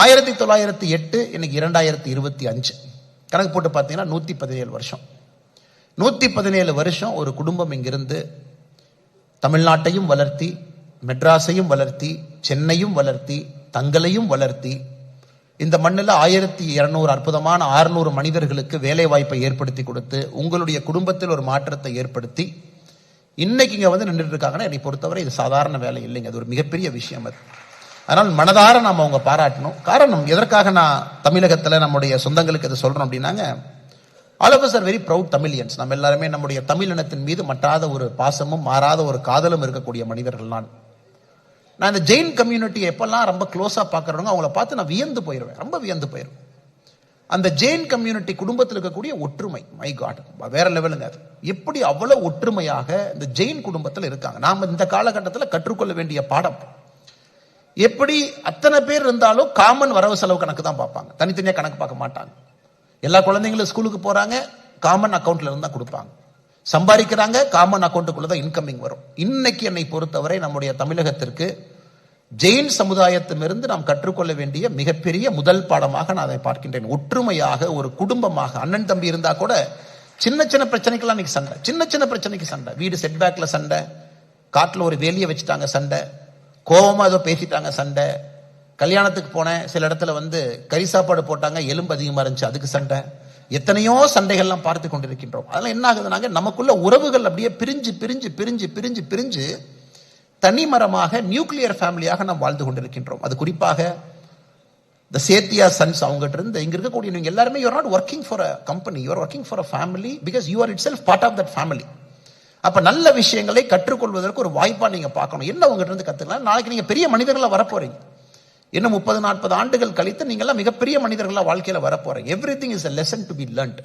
1908 இன்னைக்கு 2025 கணக்கு போட்டு பார்த்தீங்கன்னா 117 வருஷம். 117 வருஷம் ஒரு குடும்பம் இங்கிருந்து தமிழ்நாட்டையும் வளர்த்தி, மெட்ராஸையும் வளர்த்தி, சென்னையும் வளர்த்தி, தங்களையும் வளர்த்தி, இந்த மண்ணில் 1200 அற்புதமான 600 மனிதர்களுக்கு வேலை வாய்ப்பை ஏற்படுத்தி கொடுத்து, உங்களுடைய குடும்பத்தில் ஒரு மாற்றத்தை ஏற்படுத்தி இன்னைக்கு இங்க வந்து நின்றுட்டு இருக்காங்கன்னா என்னை பொறுத்தவரை இது சாதாரண வேலை இல்லைங்க. அது ஒரு மிகப்பெரிய விஷயம். அது அதனால் மனதார நாம் அவங்க பாராட்டணும். காரணம் எதற்காக நான் தமிழகத்தில் நம்முடைய சொந்தங்களுக்கு இதை சொல்றோம் அப்படின்னாங்க, all of us are very proud Tamilians. நம்ம எல்லாருமே நம்முடைய தமிழ் இனத்தின் மீது மட்டாத ஒரு பாசமும் மாறாத ஒரு காதலும் இருக்கக்கூடிய மனிதர்கள். நான் இந்த ஜெயின் கம்யூனிட்டியை எப்பெல்லாம் ரொம்ப க்ளோஸா பார்க்கறவங்க அவங்கள பார்த்து நான் வியந்து போயிடுவேன், ரொம்ப வியந்து போயிடுவேன். அந்த ஜெயின் கம்யூனிட்டி குடும்பத்தில் இருக்கக்கூடிய ஒற்றுமை, மை காட், வேற லெவலுங்க. அது எப்படி அவ்வளவு ஒற்றுமையாக இந்த ஜெயின் குடும்பத்தில் இருக்காங்க. நாம இந்த காலகட்டத்தில் கற்றுக்கொள்ள வேண்டிய பாடம். எப்படி அத்தனை பேர் இருந்தாலும் காமன் வரவு செலவு கணக்கு தான் பார்ப்பாங்க, தனித்தனியாக கணக்கு பார்க்க மாட்டாங்க. எல்லா குழந்தைங்களும் ஸ்கூலுக்கு போறாங்க, காமன் அக்கௌண்ட்ல இருந்து தான் கொடுப்பாங்க. சம்பாதிக்கிறாங்க, காமன் அக்கௌண்ட்டுக்குள்ள தான் இன்கமிங் வரும். இன்னைக்கு என்னை பொறுத்தவரை நம்முடைய தமிழகத்திற்கு ஜெயின் சமுதாயத்திலிருந்து நாம் கற்றுக்கொள்ள வேண்டிய மிகப்பெரிய முதல் பாடமாக நான் அதை பார்க்கின்றேன். ஒற்றுமையாக ஒரு குடும்பமாக அண்ணன் தம்பி இருந்தா கூட சின்ன சின்ன பிரச்சனைக்கெல்லாம் இன்னைக்கு சண்டை, சின்ன சின்ன பிரச்சனைக்கு சண்டை, வீடு செட்பேக்ல சண்டை, காட்டில் ஒரு வேலியை வச்சுட்டாங்க சண்டை, கோபமா ஏதோ பேசிட்டாங்க சண்டை, கல்யாணத்துக்கு போனேன் சில இடத்துல வந்து கறி சாப்பாடு போட்டாங்க எலும்பு அதிகமா இருந்துச்சு அதுக்கு சண்டை, எத்தனையோ சண்டைகள்லாம் பார்த்து கொண்டிருக்கின்றோம். அதெல்லாம் என்ன ஆகுதுனாங்க, நமக்குள்ள உறவுகள் அப்படியே பிரிஞ்சு பிரிஞ்சு பிரிஞ்சு பிரிஞ்சு பிரிஞ்சு தனிமரமாக நியூக்ளியர் ஃபேமிலியாக நாம் வாழ்ந்து கொண்டிருக்கின்றோம். அது குறிப்பாக the சேத்தியா சன்ஸ் அவங்ககிட்ட இருந்து இங்க இருக்கக்கூடிய நீங்க எல்லாருமே you are not working for a company, you are working for a family because you are itself part of that family. அப்ப நல்ல விஷயங்களை கற்றுக்கொள்வதற்கு ஒரு வாய்ப்பா நீங்க பார்க்கணும். என்ன உங்ககிட்ட இருந்து கத்துக்கலாம், நாளைக்கு நீங்க பெரிய மனிதர்களா வரப்போறீங்க. இன்னும் 30-40 ஆண்டுகள் கழித்து நீங்க எல்லாம் மிகப்பெரிய மனிதர்களா வாழ்க்கையில வரப்போறீங்க. Everything is a lesson to be learned.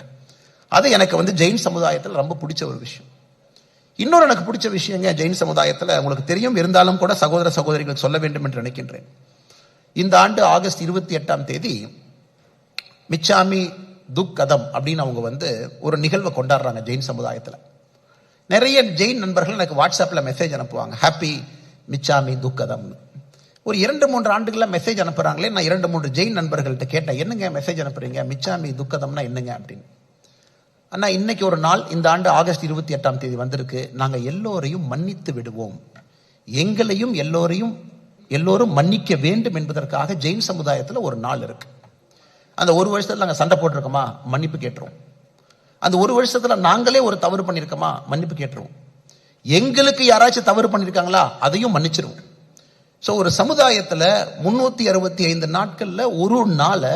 அது எனக்கு வந்து ஜெயின் சமுதாயத்தில் ரொம்ப பிடிச்ச ஒரு விஷயம். இன்னொரு எனக்கு பிடிச்ச விஷயங்க ஜெயின் சமுதாயத்தில் உங்களுக்கு தெரியும், இருந்தாலும் கூட சகோதர சகோதரிகள் சொல்ல வேண்டும் என்று நினைக்கின்றேன். இந்த ஆண்டு ஆகஸ்ட் 28ஆம் தேதி மிச்சாமி துக் கதம் அப்படின்னு அவங்க வந்து ஒரு நிகழ்வை கொண்டாடுறாங்க ஜெயின் சமுதாயத்தில். நிறைய ஜெயின் நண்பர்கள் எனக்கு வாட்ஸ்அப்ல மெசேஜ் அனுப்புவாங்க, ஹாப்பி மிச்சாமி துக் கதம். ஒரு 2-3 ஆண்டுகள மெசேஜ் அனுப்புறாங்களே. நான் 2-3 ஜெயின் நண்பர்கள்ட்ட கேட்டேன், என்னங்க மெசேஜ் அனுப்புறீங்க, மிச்சாமி துக்கதம்னா என்னங்க அப்படின்னு. அண்ணா இன்னைக்கு ஒரு நாள், இந்த ஆண்டு ஆகஸ்ட் 28ஆம் தேதி வந்திருக்கு, நாங்க எல்லோரையும் மன்னித்து விடுவோம், எங்களையும் எல்லோரும் மன்னிக்க வேண்டும் என்பதற்காக ஜெயின் சமுதாயத்தில் ஒரு நாள் இருக்கு. அந்த ஒரு வருஷத்துல நாங்க சண்டை போட்டிருக்கோமா, மன்னிப்பு கேட்டுருவோம். அந்த ஒரு வருஷத்துல நாங்களே ஒரு தவறு பண்ணிருக்கோமா, மன்னிப்பு கேட்டுருவோம். எங்களுக்கு யாராச்சும் தவறு பண்ணிருக்காங்களா, அதையும் மன்னிச்சிருவோம். ஸோ ஒரு சமுதாயத்தில் 365 நாட்கள்ல ஒரு நாளை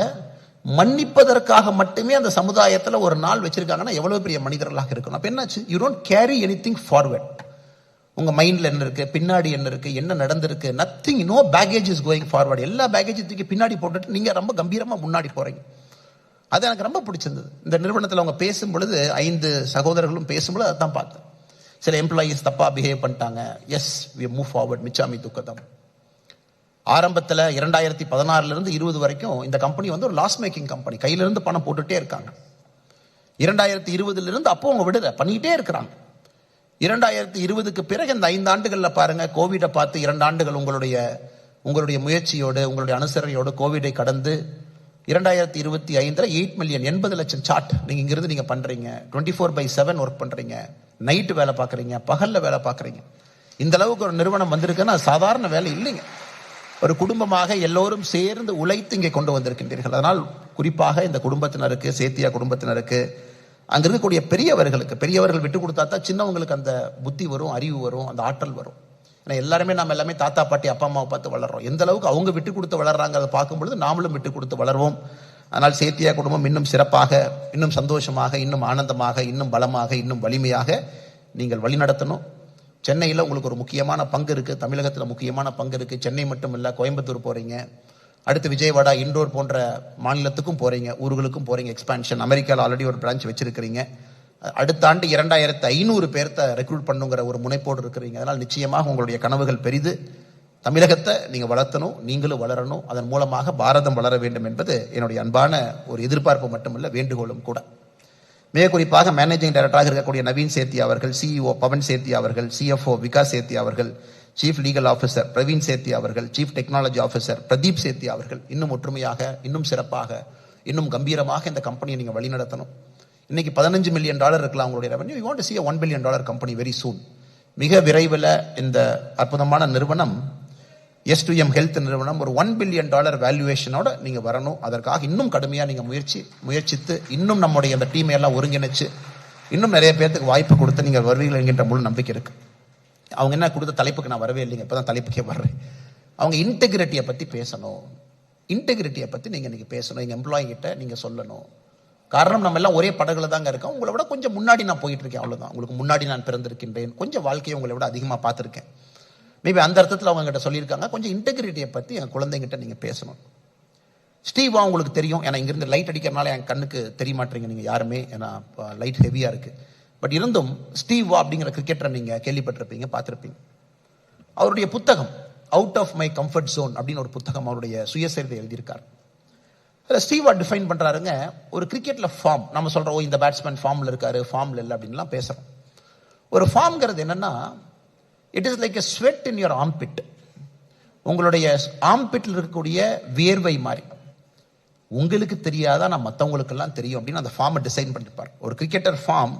மன்னிப்பதற்காக மட்டுமே அந்த சமுதாயத்தில் ஒரு நாள் வச்சிருக்காங்கன்னா எவ்வளவு பெரிய மனிதர்களாக இருக்கணும். அப்ப என்னாச்சு, you don't carry anything forward. உங்க மைண்ட்ல என்ன இருக்கு, பின்னாடி என்ன இருக்கு, என்ன நடந்திருக்கு, nothing, no baggage is going forward. எல்லா பேகேஜ் தூக்கி பின்னாடி போட்டுட்டு நீங்க ரொம்ப கம்பீரமா முன்னாடி போறீங்க. அது எனக்கு ரொம்ப பிடிச்சிருந்தது. இந்த நிறுவனத்தில் அவங்க பேசும் பொழுது 5 சகோதரர்களும் பேசும்பொழுது அதான் பார்த்தேன். சில எம்ப்ளாயீஸ் தப்பா பிஹேவ் பண்ணிட்டாங்க. எஸ், வி மூவ் ஃபார்வர்ட், மிச்சாமி துக்கதம். ஆரம்பத்தில் 2016 இருந்து 20 வரைக்கும் இந்த கம்பெனி வந்து ஒரு லாஸ் மேக்கிங் கம்பெனி, கையில இருந்து பணம் போட்டுட்டே இருக்காங்க. 2020 இருந்து அப்போ அவங்க விடுதலை பண்ணிட்டே இருக்கிறாங்க. 2020க்கு பிறகு இந்த 5 ஆண்டுகள்ல பாருங்க, கோவிடை பார்த்து 2 ஆண்டுகள் உங்களுடைய முயற்சியோடு உங்களுடைய அனுசரணையோடு கோவிடை கடந்து 2025 8 மில்லியன் 80 லட்சம் சார்ட் நீங்க இங்கிருந்து நீங்க பண்றீங்க. 24/7 ஒர்க் பண்றீங்க, நைட்டு வேலை பார்க்குறீங்க, பகல்ல வேலை பார்க்குறீங்க. இந்த அளவுக்கு ஒரு நிறுவனம் வந்திருக்குன்னா சாதாரண வேலை இல்லைங்க. ஒரு குடும்பமாக எல்லோரும் சேர்ந்து உழைத்து இங்கே கொண்டு வந்திருக்கின்றீர்கள். அதனால் குறிப்பாக இந்த குடும்பத்தினருக்கு, சேத்தியா குடும்பத்தினருக்கு, அங்க இருக்கக்கூடிய பெரியவர்கள் விட்டு கொடுத்தா தான் சின்னவங்களுக்கு அந்த புத்தி வரும், அறிவு வரும், அந்த ஆற்றல் வரும். ஏன்னா எல்லாருமே நம்ம எல்லாமே தாத்தா பாட்டி அப்பா அம்மாவை பார்த்து வளர்றோம். எந்த அளவுக்கு அவங்க விட்டு கொடுத்து வளர்றாங்க அதை பார்க்கும் பொழுது நாமளும் விட்டு கொடுத்து வளர்வோம். அதனால் சேத்தியா குடும்பம் இன்னும் சிறப்பாக, இன்னும் சந்தோஷமாக, இன்னும் ஆனந்தமாக, இன்னும் பலமாக, இன்னும் வலிமையாக நீங்கள் வழிநடத்தணும். சென்னையில் உங்களுக்கு ஒரு முக்கியமான பங்கு இருக்கு, தமிழகத்தில் முக்கியமான பங்கு இருக்கு. சென்னை மட்டும் இல்லை, கோயம்புத்தூர் போறீங்க, அடுத்து விஜயவாடா, இண்டோர் போன்ற மாநிலத்துக்கும் போறீங்க, ஊர்களுக்கும் போறீங்க, எக்ஸ்பான்ஷன். அமெரிக்காவில் ஆல்ரெடி ஒரு பிரான்ச் வச்சிருக்கிறீங்க. அடுத்த ஆண்டு 2500 பேர்த்த ரெக்ரூட் பண்ணுங்கிற ஒரு முனைப்போடு இருக்கிறீங்க. அதனால் நிச்சயமாக உங்களுடைய கனவுகள் பெரிது. தமிழகத்தை நீங்க வளர்த்தணும், நீங்களும் வளரணும். அதன் மூலமாக பாரதம் வளர வேண்டும் என்பது என்னுடைய அன்பான ஒரு எதிர்பார்ப்பு மட்டுமல்ல, வேண்டுகோளும் கூட. மிக குறிப்பாக மேனேஜிங் டைரக்டராக இருக்கக்கூடிய நவீன் சேத்தியா அவர்கள், சிஇஓ பவன் சேத்தியா அவர்கள், சிஎஃப்ஓ விகாஸ் சேத்தியா அவர்கள், சீஃப் லீகல் ஆஃபீஸர் பிரவீன் சேத்தி அவர்கள், சீஃப் டெக்னாலஜி ஆஃபீஸர் பிரதீப் சேத்தி அவர்கள் இன்னும் ஒற்றுமையாக, இன்னும் சிறப்பாக, இன்னும் கம்பீரமாக இந்த கம்பெனியை நீங்க வழிநடத்தணும். இன்னைக்கு $15 மில்லியன் இருக்கலாம் உங்களுடைய revenue. You want to see a $1 billion company very soon. மிக விரைவில் இந்த அற்புதமான நிறுவனம் S2M ஹெல்த் நிறுவனம் ஒரு $1 பில்லியன் வேல்யூவேஷனோட நீங்க வரணும். அதற்காக இன்னும் கடுமையா நீங்க முயற்சித்து இன்னும் நம்முடைய அந்த டீமை எல்லாம் ஒருங்கிணைச்சு இன்னும் நிறைய பேருக்கு வாய்ப்பு கொடுத்து நீங்க வருவீர்கள் என்கின்ற முழு நம்பிக்கை இருக்கு. அவங்க என்ன கொடுத்த தலைப்புக்கு நான் வரவே இல்லைங்க, இப்பதான் தலைப்புக்கே வர்றேன். அவங்க இன்டெகிரிட்டியை பத்தி பேசணும். இன்டெகிரிட்டியை பத்தி நீங்க பேசணும். எங்க எம்ப்ளாயி கிட்ட நீங்க சொல்லணும். காரணம் நம்ம எல்லாம் ஒரே படகுல தாங்க இருக்கோம். உங்களை விட கொஞ்சம் முன்னாடி நான் போயிட்டு இருக்கேன், அவ்வளவுதான். உங்களுக்கு முன்னாடி நான் பிறந்திருக்கின்றேன். கொஞ்சம் வாழ்க்கையை உங்களை விட அதிகமா பார்த்திருக்கேன். மேபி அந்த அர்த்தத்தில் அவங்க கிட்ட சொல்லியிருக்காங்க, கொஞ்சம் இன்டெகிரிட்டியை பத்தி என் குழந்தைங்கிட்ட நீங்க பேசணும். ஸ்டீவா உங்களுக்கு தெரியும், ஏன்னா இங்கிருந்து லைட் அடிக்கிறனால என் கண்ணுக்கு தெரிய மாட்டீங்க நீங்க யாருமே, ஏன்னா லைட் ஹெவியா இருக்கு. பட் இருந்தும் ஸ்டீவா அப்படிங்கிற கிரிக்கெட்டரை நீங்க கேள்விப்பட்டிருப்பீங்க, பார்த்திருப்பீங்க. அவருடைய புத்தகம் out of my comfort zone அப்படின்னு ஒரு புத்தகம் அவருடைய சுயசரிதை எழுதியிருக்கார். ஸ்டீவா டிஃபைன் பண்றாருங்க, ஒரு கிரிக்கெட்ல ஃபார்ம் நம்ம சொல்றோம், இந்த பேட்ஸ்மேன் ஃபார்ம்ல இருக்காரு, ஃபார்ம்ல இல்லை அப்படின்லாம் பேசுறோம். ஒரு ஃபார்ம்ங்கிறது என்னன்னா, it is like a sweat in your ambit. உங்களுடைய ஆம்பிட்ல இருக்கக்கூடிய வியர்வை மாதிரி உங்களுக்கு தெரியாதா, நான் மற்றவங்களுக்கெல்லாம் தெரியும் அப்படின்னு அந்த ஃபார்மை டிசைன் பண்ணிருப்பார். ஒரு கிரிக்கெட்டர் ஃபார்ம்,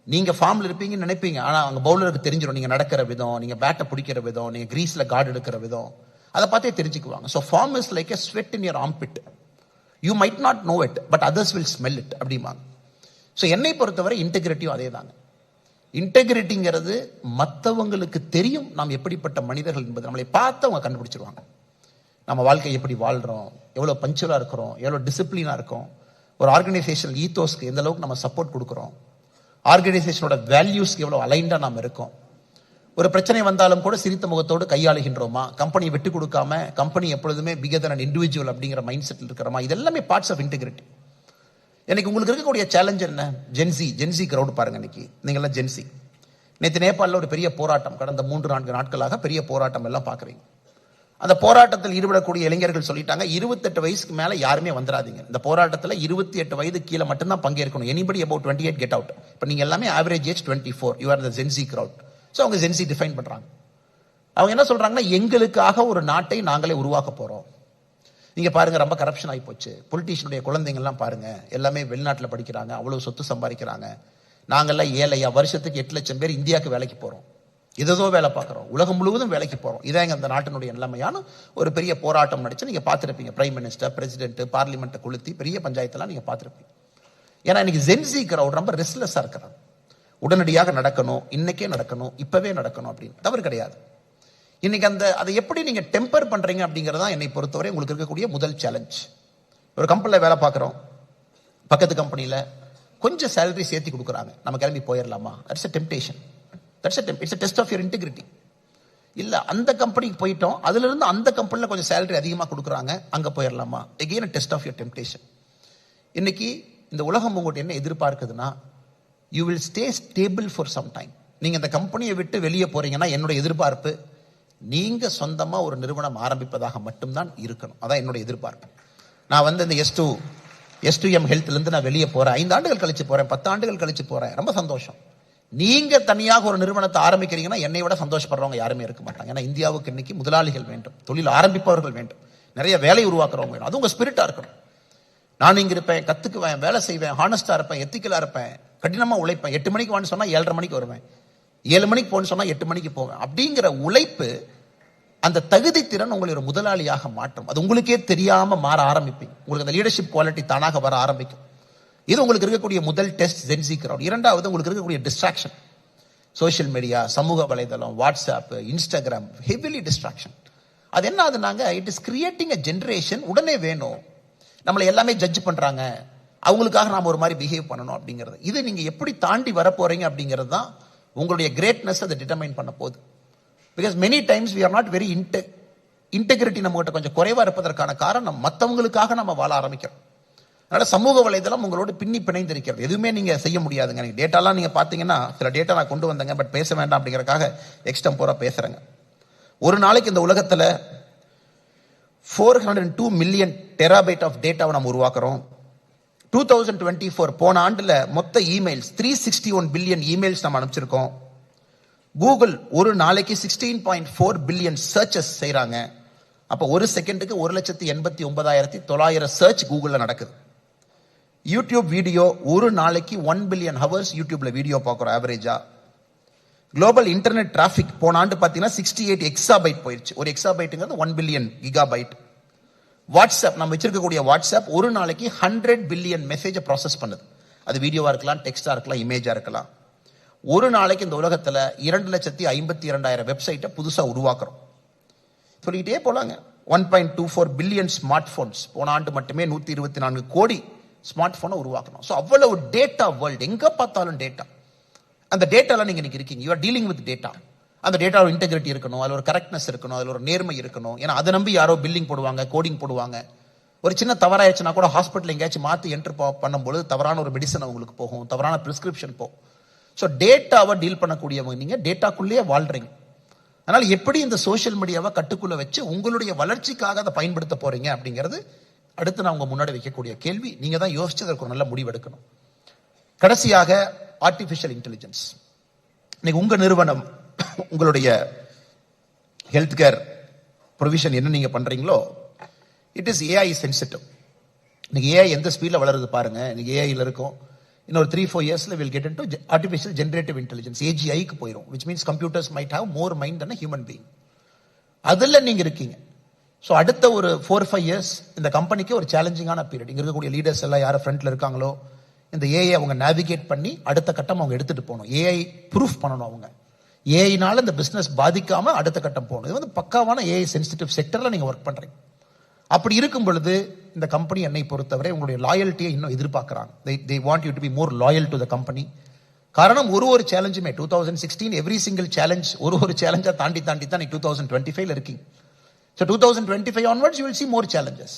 நீங்க ஃபார்ம்ல இருப்பீங்கன்னு நினைப்பீங்க, ஆனா அங்க பவுலருக்கு தெரிஞ்சிடும் நீங்க நடக்கிற விதம், நீங்க பேட்டை பிடிக்கிற விதம், நீங்க கிரீஸ்ல கார்டு எடுக்கிற விதம், அதை பார்த்தே தெரிஞ்சுக்குவாங்க. So form is like a sweat in your armpit. You might not know it but others will smell it அப்படிம்பாங்க. ஸோ என்னை பொறுத்தவரை இன்டெகிரிட்டியும் அதே தாங்க. இன்டெகிரிட்டிங்கிறது மற்றவங்களுக்கு தெரியும் நாம் எப்படிப்பட்ட மனிதர்கள் என்பது. நம்மளை பார்த்து அவங்க கண்டுபிடிச்சிருவாங்க. நம்ம வாழ்க்கை எப்படி வாழ்றோம், எவ்வளோ பஞ்சுவலா இருக்கிறோம், எவ்வளோ டிசிப்ளினா இருக்கும், ஒரு ஆர்கனைசேஷன் ஈத்தோஸ்க்கு எந்த அளவுக்கு நம்ம சப்போர்ட் கொடுக்குறோம், ஆர்கனைசேஷனோட வேல்யூஸ்க்கு எவ்வளோ அலைண்டா நாம் இருக்கோம், ஒரு பிரச்சனை வந்தாலும் கூட சிரித்த முகத்தோடு கையாளுகின்றோமா, கம்பெனியை விட்டு கொடுக்காம கம்பெனி எப்பொழுதுமே பிகர் தென் அன் இண்டிவிஜுவல் அப்படிங்கிற மைண்ட் செட்டில் இருக்கிறோமா, இதெல்லாமே பார்ட்ஸ் ஆஃப் இன்டெகிரிட்டி. எனக்கு உங்களுக்கு இருக்கக்கூடிய சேலஞ்ச் என்ன, ஜென்சி கிரௌட் பாருங்க. இன்னைக்கு நீங்கள்லாம் ஜென்சி. நேற்று நேபாளில் ஒரு பெரிய போராட்டம், கடந்த 3-4 நாட்களாக பெரிய போராட்டம் எல்லாம் பார்க்குறீங்க. அந்த போராட்டத்தில் ஈடுபடக்கூடிய இளைஞர்கள் சொல்லிட்டாங்க, 28 வயசுக்கு மேல யாருமே வந்துடாதீங்க. இந்த போராட்டத்தில் 28 வயது கீழே மட்டும்தான் பங்கேற்கணும். Anybody above 28 get out. இப்போ நீங்க எல்லாமே average age 24. You are the Gen Z crowd. So அவங்க ஜென்சி டிஃபைன் பண்றாங்க. அவங்க என்ன சொல்றாங்கன்னா, எங்களுக்காக ஒரு நாட்டை நாங்களே உருவாக்க போறோம். நீங்க பாருங்க, ரொம்ப கரப்ஷன் ஆகி போச்சு. பொலிட்டீஷியனுடைய குழந்தைங்க எல்லாம் பாருங்க, எல்லாமே வெளிநாட்டில் படிக்கிறாங்க, அவ்வளவு சொத்து சம்பாதிக்கிறாங்க. நாங்கெல்லாம் ஏழையா, வருஷத்துக்கு 8 லட்சம் பேர் இந்தியாவுக்கு வேலைக்கு போறோம், ஏதோ வேலை பார்க்குறோம், உலகம் முழுவதும் வேலைக்கு போறோம். இதான் அந்த நாட்டினுடைய நிலைமையான ஒரு பெரிய போராட்டம் நடிச்சு நீங்க பார்த்துருப்பீங்க. பிரைம் மினிஸ்டர், பிரசிடென்ட், பார்லிமெண்ட்டை கொளுத்தி பெரிய பஞ்சாயத்தெல்லாம் நீங்க பார்த்துருப்பீங்க. ஏன்னா இன்னைக்கு ஜென்சி கிரௌட் ரொம்ப ரெஸ்ட்லெஸ்ஸா இருக்கிறாங்க. உடனடியாக நடக்கணும், இன்னைக்கே நடக்கணும், இப்பவே நடக்கணும் அப்படின்னு தவறு கிடையாது. இன்னைக்கு அதை எப்படி நீங்க டெம்பர் பண்றீங்க அப்படிங்கறதா என்னை பொறுத்தவரை உங்களுக்கு இருக்கக்கூடிய முதல் சேலஞ்ச். ஒரு கம்பெனியில் வேலை பார்க்குறோம், பக்கத்து கம்பெனியில் கொஞ்சம் சேலரி சேர்த்து கொடுக்குறாங்க, நம்ம கிளம்பி போயிடலாமா? That's a temptation. It's a test of your integrity. இல்ல அந்த கம்பெனிக்கு போயிட்டோம், அதுல இருந்து அந்த கம்பெனில கொஞ்சம் சேலரி அதிகமா கொடுக்குறாங்க, அங்க போயிடலாமா? Again a test of your temptation. இன்னைக்கு இந்த உலகம் உங்கள்கிட்ட என்ன எதிர்பார்க்குதுன்னா, you will stay stable for some time. நீங்க இந்த கம்பெனியை விட்டு வெளியே போறீங்கன்னா என்னோட எதிர்பார்ப்பு, நீங்க சொந்தமா ஒரு நிறுவனம் ஆரம்பிப்பதாக மட்டும்தான் இருக்கணும். அதான் என்னோட எதிர்பார்ப்பு. நான் இந்த S2M ஹெல்த்ல இருந்து நான் வெளியே போறேன், 5 ஆண்டுகள் கழிச்சு போறேன், 10 ஆண்டுகள் கழிச்சு போறேன், ரொம்ப சந்தோஷம். நீங்க தனியாக ஒரு நிறுவனத்தை ஆரம்பிக்கிறீங்கன்னா என்னை விட சந்தோஷப்படுறவங்க யாருமே இருக்க மாட்டாங்க. ஏன்னா இந்தியாவுக்கு இன்னைக்கு முதலாளிகள் வேண்டும், தொழில் ஆரம்பிப்பவர்கள் வேண்டும், நிறைய வேலை உருவாக்குறவங்க வேணும். அது உங்க ஸ்பிரிட்டா இருக்கணும். நான் இங்க இருப்பேன், கத்துக்குவேன், வேலை செய்வேன், ஹானஸ்டா இருப்பேன், எத்திக்கலா இருப்பேன், கடினமா உழைப்பேன். 8 மணிக்கு வான்னு சொன்னா 7:30 மணிக்கு வருவேன், 7 மணிக்கு போன்னு சொன்னா 8 மணிக்கு போவேன். அப்படிங்கிற உழைப்பு, அந்த தகுதி திறன் உங்களை ஒரு முதலாளியாக மாற்றும். அது உங்களுக்கே தெரியாம மாற ஆரம்பிப்பீங்க. உங்களுக்கு அந்த லீடர்ஷிப் குவாலிட்டி தானாக வர ஆரம்பிக்கும். இது உங்களுக்கு இருக்கக்கூடிய முதல் டெஸ்ட், ஜென்சி கிரௌட். இரண்டாவது, உங்களுக்கு இருக்கக்கூடிய டிஸ்ட்ராக்ஷன், சோஷியல் மீடியா, சமூக வலைதளம், வாட்ஸ்அப், இன்ஸ்டாகிராம், ஹெவிலி டிஸ்ட்ராக்ஷன். அது என்ன ஆகுதுனாங்க, it is creating a generation. உடனே வேணும், நம்மளை எல்லாமே ஜட்ஜ் பண்றாங்க, அவங்களுக்காக நாம ஒரு மாதிரி பிஹேவ் பண்ணணும் அப்படிங்கிறது. இது நீங்க எப்படி தாண்டி வர போறீங்க அப்படிங்கிறது தான் உங்களுடைய கிரேட்னஸ் அதை டிட்டர்மைன் பண்ண போகுது. Because many times we are not very integrity நம்ம கிட்ட கொஞ்சம் குறைவா இருப்பதற்கான காரணம், மற்றவங்களுக்காக நம்ம வாழ ஆரம்பிக்கிறோம். அதனால சமூக வலைதளம் உங்களோட பின்னி பிணைந்திருக்கிறது. எதுவுமே நீங்க செய்ய முடியாதுங்க. எனக்கு டேட்டாலாம் நீங்க பாத்தீங்கன்னா, சில டேட்டா நான் கொண்டு வந்தேங்க, பட் பேச வேண்டாம் அப்படிங்கறதுக்காக எக்ஸ்டம்போரா பேசுறேங்க. ஒரு நாளைக்கு இந்த உலகத்துல 402 மில்லியன் டெராபைட் ஆஃப் டேட்டாவை நம்ம உருவாக்குறோம். 2024 போன ஆண்டுல மொத்த இமெயில்ஸ் 361 பில்லியன் இமெயில்ஸ் நம்ம அனுப்பிச்சிருக்கோம். கூகுள் ஒரு நாளைக்கு 16.4 பில்லியன் சர்ச்சஸ் செய்யறாங்க. அப்ப ஒரு செகண்டுக்கு 1,89,900 சர்ச் கூகுள்ல நடக்குது. யூடியூப் வீடியோ ஒரு நாளைக்கு 1 பில்லியன் ஹவர்ஸ் யூடியூப்ல வீடியோ பார்க்குறோம் ஆவரேஜா. குளோபல் இன்டர்நெட் டிராபிக் போன ஆண்டு பார்த்தீங்கன்னா 68 எக்ஸாபைட் போயிருச்சு. ஒரு எக்ஸாபைட்டுங்கிறது 1 பில்லியன் கிகாபைட். வாட்ஸ்அப், நம்ம வச்சிருக்கக்கூடிய வாட்ஸ்அப் ஒரு நாளைக்கு 100 பில்லியன் மெசேஜை ப்ராசஸ் பண்ணுது. அது வீடியோவா இருக்கலாம், டெக்ஸ்டா இருக்கலாம், இமேஜா இருக்கலாம். ஒரு நாளைக்கு இந்த உலகத்துல 2,52,000 வெப்சைட்டை புதுசா உருவாக்குறோம். சொல்லிக்கிட்டே போலாங்க. 1.24 பில்லியன் ஸ்மார்ட் போன்ஸ் போன ஆண்டு மட்டுமே 124 கோடி ஸ்மார்ட் போனை உருவாக்கணும். ஸோ அவ்வளவு டேட்டா வேர்ல்டு, எங்க பார்த்தாலும் டேட்டா. அந்த டேட்டால நீங்க இன்னைக்கு இருக்கீங்க. You are dealing with data. அந்த டேட்டா ஒரு இன்டெகிரிட்டி இருக்கணும், அதுல ஒரு கரெக்ட்னஸ் இருக்கணும், அதுல ஒரு நேர்மை இருக்கணும். ஏன்னா அதை நம்பி யாரோ பில்லிங் போடுவாங்க, கோடிங் போடுவாங்க. ஒரு சின்ன தவறாயிடுச்சுன்னா கூட ஹாஸ்பிட்டல் எங்கேயாச்சும் மாற்றி என்ட்ரு பண்ணும்போது தவறான ஒரு மெடிசன் அவங்களுக்கு போகும், தவறான பிரிஸ்கிரிப்ஷன் போகும். ஸோ டேட்டாவை டீல் பண்ணக்கூடியவங்க நீங்க, டேட்டாக்குள்ளேயே வாழ்றீங்க. அதனால எப்படி இந்த சோஷியல் மீடியாவை கட்டுக்குள்ள வச்சு உங்களுடைய வளர்ச்சிக்காக அதை பயன்படுத்த போறீங்க அப்படிங்கிறது அடுத்து நான் உங்க முன்னாடி வைக்கக்கூடிய கேள்வி. நீங்க தான் யோசிச்சு அதற்கு ஒரு நல்ல முடிவு எடுக்கணும். கடைசியாக ஆர்டிபிஷியல் இன்டெலிஜென்ஸ். இன்னைக்கு உங்க நிறுவனம், உங்களுடைய ஹெல்த் கேர் ப்ரொவிஷன் என்ன நீங்க பண்றீங்களோ, இட் இஸ் ஏஐ சென்சிட்டிவ். இன்னைக்கு ஏஐ எந்த ஸ்பீட்ல வளருது பாருங்க. இன்னைக்கு ஏஐல இருக்கும். இன்னொரு 3-4 இயர்ஸ்ல will get into artificial generative intelligence, AGIக்கு போயிடும். which means computers might have more mind than a human being. அதுல நீங்க இருக்கீங்க. ஸோ அடுத்த ஒரு 4-5 இயர்ஸ் இந்த கம்பெனிக்கு ஒரு சேலஞ்சிங்கான பீரியட். இங்க இருக்கக்கூடிய லீடர்ஸ் எல்லாம் யாரும் ஃப்ரண்ட்ல இருக்காங்களோ, இந்த ஏஐ அவங்க நேவிகேட் பண்ணி அடுத்த கட்டம் அவங்க எடுத்துட்டு போகணும். ஏஐ ப்ரூஃப் பண்ணணும். அவங்க ஏஐனால இந்த பிசினஸ் பாதிக்காம அடுத்த கட்டம் போகணும். இது வந்து பக்காவான ஏஐ சென்சிட்டிவ் செக்டர்ல நீங்க ஒர்க் பண்றீங்க. அப்படி இருக்கும் பொழுது இந்த கம்பெனி என்னை பொறுத்தவரை உங்களுடைய லாயல்ட்டியை இன்னும் எதிர்பார்க்கிறாங்க. they want you to be more loyal to the company. காரணம் ஒரு சேலஞ்சுமே 2016 எவ்ரி சிங்கிள் சேலஞ்ச் ஒரு சேலஞ்சா தாண்டி தான் 2025 இருக்கீங்க. So 2025 onwards you will see more challenges.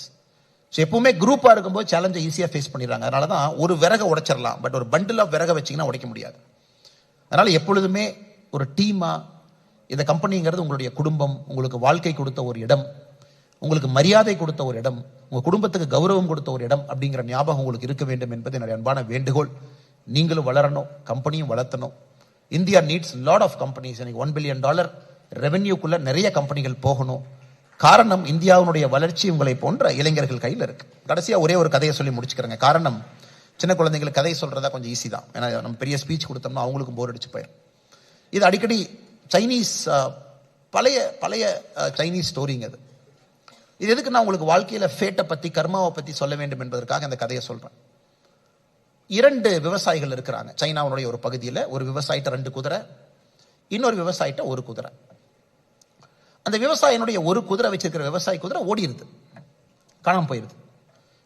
So எப்பவுமே குரூப்பா இருக்கும்போது சேலஞ்சை ஈஸியா ஃபேஸ் பண்ணிடுறாங்க. அதனால தான் ஒரு விறகை உடைச்சிடலாம், பட் ஒரு பண்டில் ஆஃப் விறகை வச்சிங்கன்னா உடைக்க முடியாது. அதனால எப்பொழுதுமே ஒரு டீமா இந்த கம்பெனிங்கிறது உங்களுடைய குடும்பம், உங்களுக்கு வாழ்க்கை கொடுத்த ஒரு இடம், உங்களுக்கு மரியாதை கொடுத்த ஒரு இடம், உங்க குடும்பத்துக்கு கௌரவம் கொடுத்த ஒரு இடம் அப்படிங்கிற ஞாபகம் உங்களுக்கு இருக்க வேண்டும் என்பது என்னுடைய அன்பான வேண்டுகோள். நீங்களும் வளரணும், கம்பெனியும் வளர்த்தணும். India needs lot of companies. எனக்கு $1 பில்லியன் ரெவென்யூக்குள்ள நிறைய கம்பெனிகள் போகணும். காரணம், இந்தியாவுடைய வளர்ச்சி உங்களை போன்ற இளைஞர்கள் கையில் இருக்கு. கடைசியா ஒரே ஒரு கதையை சொல்லி முடிச்சுக்கிறேங்க. காரணம், சின்ன குழந்தைங்களுக்கு கதை சொல்றதா கொஞ்சம் ஈஸி தான். ஏன்னா நம்ம பெரிய ஸ்பீச் கொடுத்தோம்னா அவங்களுக்கும் போர் அடிச்சு போயிடும். இது அடிக்கடி சைனீஸ் பழைய சைனீஸ் ஸ்டோரிங்க. இது எதுக்கு நான் உங்களுக்கு வாழ்க்கையில ஃபேட்டை பத்தி, கர்மாவை பத்தி சொல்ல வேண்டும் என்பதற்காக இந்த கதையை சொல்றேன். 2 விவசாயிகள் இருக்கிறாங்க சைனாவுடைய ஒரு பகுதியில். ஒரு விவசாயிட்ட 2 குதிரை, இன்னொரு விவசாயிட்ட 1 குதிரை. அந்த விவசாயினுடைய 1 குதிரை வச்சிருக்கிற விவசாயி குதிரை ஓடிடுது, காணாம போயிருது.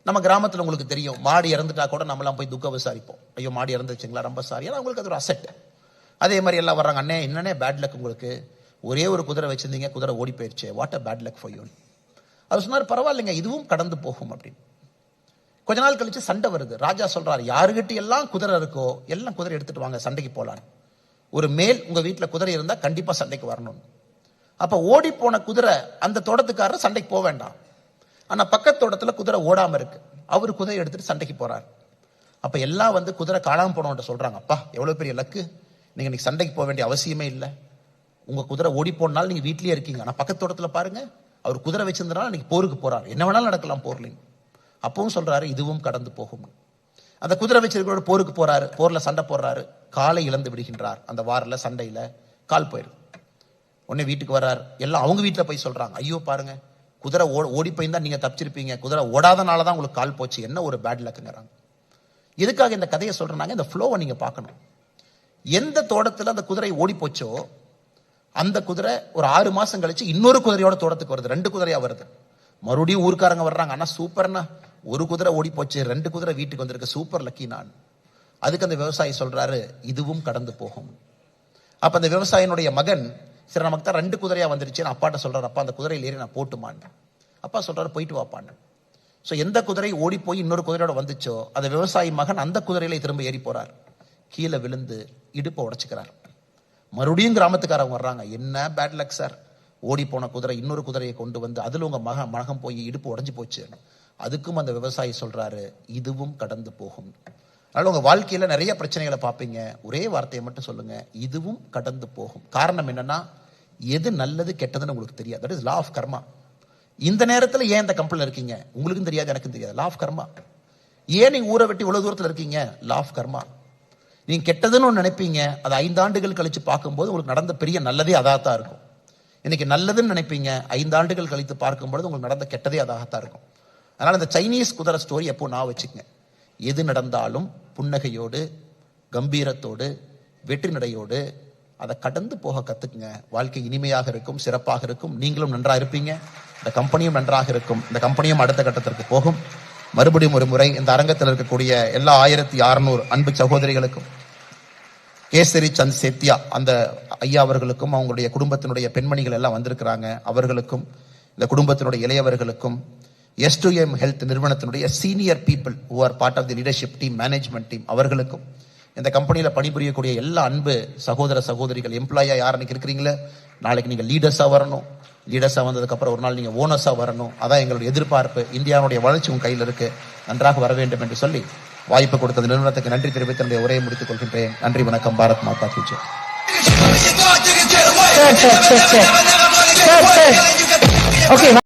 நம்ம கிராமத்தில் உங்களுக்கு தெரியும், மாடு இறந்துட்டா கூட நம்மளாம் போய் துக்கம் விசாரிப்போம். ஐயோ மாடு இறந்துச்சுங்களா, ரொம்ப சாரி. ஏன்னா உங்களுக்கு அது ஒரு அசெட். அதே மாதிரி எல்லாம் வர்றாங்க, அண்ணே என்னன்னே பேட் லக் உங்களுக்கு, ஒரே ஒரு குதிரை வச்சிருந்தீங்க, குதிரை ஓடி போயிருச்சு, what a bad luck for you. அவர் சொன்னார், பரவாயில்லைங்க, இதுவும் கடந்து போகும் அப்படின்னு. கொஞ்ச நாள் கழிச்சு சண்டை வருது. ராஜா சொல்றாரு, யாருகிட்ட எல்லாம் குதிரை இருக்கோ எல்லாம் குதிரை எடுத்துட்டு வாங்க, சண்டைக்கு போலான்னு. ஒரு மேல் உங்க வீட்டுல குதிரை இருந்தா கண்டிப்பா சண்டைக்கு வரணும். அப்ப ஓடி போன குதிரை அந்த தோட்டத்துக்காரர் சண்டைக்கு போக வேண்டாம். ஆனா பக்கத்து தோட்டத்துல குதிரை ஓடாம இருக்கு, அவரு குதிரை எடுத்துட்டு சண்டைக்கு போறாரு. அப்ப எல்லாம் வந்து குதிரை காணாம போனவன்ட்ட சொல்றாங்க, அப்பா எவ்வளவு பெரிய லக்கு, நீங்க இன்னைக்கு சண்டைக்கு போக வேண்டிய அவசியமே இல்லை. உங்க குதிரை ஓடி போனாலும் நீங்க வீட்லயே இருக்கீங்க. ஆனா பக்கத்து தோட்டத்துல பாருங்க, அவர் குதிரை வச்சிருந்தனால இன்னைக்கு போருக்கு போறாரு, என்ன வேணாலும் நடக்கலாம் போர்லிங். அப்பவும் சொல்றாரு, இதுவும் கடந்து போகும். அந்த குதிரை வச்சிருக்கிற போருக்கு போறாரு, போர்ல சண்டை போடுறாரு, காலை இழந்து விடுகின்றார். அந்த வாரில் சண்டையில கால் போயிருக்கு. உடனே வீட்டுக்கு வர்றாரு, எல்லாம் அவங்க வீட்டில் போய் சொல்றாங்க, ஐயோ பாருங்க குதிரை ஓடி போயிருந்தா நீங்க தப்பிச்சிருப்பீங்க, குதிரை ஓடாதனால தான் உங்களுக்கு கால் போச்சு, என்ன ஒரு பேட் லக்குங்கிறாங்க. எதுக்காக இந்த கதையை சொல்றாங்க, இந்த ஃப்ளோவை நீங்க பார்க்கணும். எந்த தோட்டத்தில் அந்த குதிரை ஓடி போச்சோ அந்த குதிரை ஒரு 6 மாசம் கழிச்சு இன்னொரு குதிரையோட தோட்டத்துக்கு வருது, 2 குதிரையா வருது. மறுபடியும் ஊர்க்காரங்க வர்றாங்க, ஆனா சூப்பர்னா, ஒரு குதிரை ஓடி போச்சு, 2 குதிரை வீட்டுக்கு வந்திருக்கு, சூப்பர் லக்கி நான். அதுக்கு அந்த விவசாயி சொல்றாரு, இதுவும் கடந்து போகும். அப்ப அந்த விவசாயினுடைய மகன், சரி நமக்கு தான் 2 குதிரையா வந்துருச்சு, அப்பாட்ட சொல்றாரு, அப்பா அந்த குதிரையில் ஏறி நான் போட்டுமான்னு. அப்பா சொல்றாரு, போயிட்டு வாப்பான்னு. ஸோ எந்த குதிரை ஓடி போய் இன்னொரு குதிரையோட வந்துச்சோ அந்த விவசாயி மகன் அந்த குதிரையில திரும்ப ஏறி போறார். கீழே விழுந்து இடுப்பை உடைச்சுக்கிறார். மறுபடியும் கிராமத்துக்காரங்க வர்றாங்க, என்ன பேட் லக் சார், ஓடி போன குதிரை இன்னொரு குதிரையை கொண்டு வந்து அதுல உங்க மகன் போய் இடுப்பு உடைஞ்சு போச்சு. அதுக்கும் அந்த விவசாயி சொல்றாரு, இதுவும் கடந்து போகும். அதனால உங்க வாழ்க்கையில நிறைய பிரச்சனைகளை பார்ப்பீங்க. ஒரே வார்த்தையை மட்டும் சொல்லுங்க, இதுவும் கடந்து போகும். காரணம் என்னன்னா, எது நல்லது கெட்டதுன்னு உங்களுக்கு தெரியாது. தட் இஸ் லா ஆஃப் கர்மா. இந்த நேரத்தில் ஏன் இந்த கம்பெனியில் இருக்கீங்க உங்களுக்கும் தெரியாது, எனக்கும் தெரியாது. லா ஆஃப் கர்மா. ஏன் நீங்க ஊரை விட்டு இவ்வளவு தூரத்தில் இருக்கீங்க? லா ஆஃப் கர்மா. நீங்க கெட்டதுன்னு ஒன்று நினைப்பீங்க, அது 5 ஆண்டுகள் கழிச்சு பார்க்கும்போது உங்களுக்கு நடந்த பெரிய நல்லதே அதாகத்தான் இருக்கும். இன்னைக்கு நல்லதுன்னு நினைப்பீங்க, 5 ஆண்டுகள் கழித்து பார்க்கும்போது உங்களுக்கு நடந்த கெட்டதே அதாகத்தான் இருக்கும். அதனால இந்த சைனீஸ் குதிரை ஸ்டோரி எப்போ நான் வச்சுக்கங்க. எது நடந்தாலும் புன்னகையோடு, கம்பீரத்தோடு, வெற்றி நடையோடு அதை கடந்து போக கத்துக்குங்க. வாழ்க்கை இனிமையாக இருக்கும், சிறப்பாக இருக்கும். நீங்களும் நன்றாக இருப்பீங்க, இந்த கம்பெனியும் நன்றாக இருக்கும். இந்த கம்பெனியும் அடுத்த கட்டத்திற்கு போகும். மறுபடியும் ஒரு முறை இந்த அரங்கத்தில் இருக்கக்கூடிய எல்லா 1600 அன்பு சகோதரிகளுக்கும், கேசரி சந்த் சேத்தியா அந்த ஐயா அவர்களுக்கும், அவங்களுடைய குடும்பத்தினுடைய பெண்மணிகள் எல்லாம் வந்திருக்கிறாங்க, அவர்களுக்கும், இந்த குடும்பத்தினுடைய இளையவர்களுக்கும், S2M ஹெல்த் நிறுவனத்தினுடைய senior people who are part of the leadership team, management team அவர்களுக்கும், இந்த கம்பெனியில பணிபுரியக்கூடிய எல்லா அன்பு சகோதர சகோதரிகள், எம்ப்ளாயா யார் அன்னைக்கு இருக்கிறீங்களோ, நாளைக்கு நீங்க லீடர்ஸா வரணும். லீடர்ஸா வந்ததுக்கு அப்புறம் ஒரு நாள் நீங்க ஓனர்ஸா வரணும். அதான் எங்களுடைய எதிர்பார்ப்பு. இந்தியாவுடைய வளர்ச்சி உங்க கையில் இருக்கு, நன்றாக வர வேண்டும் என்று சொல்லி வாய்ப்பு கொடுத்தது நிறுவனத்துக்கு நன்றி தெரிவித்து என்னுடைய உரையை முடித்துக் கொள்கின்றேன். நன்றி, வணக்கம். பாரத் மாதா கி ஜெய். Okay.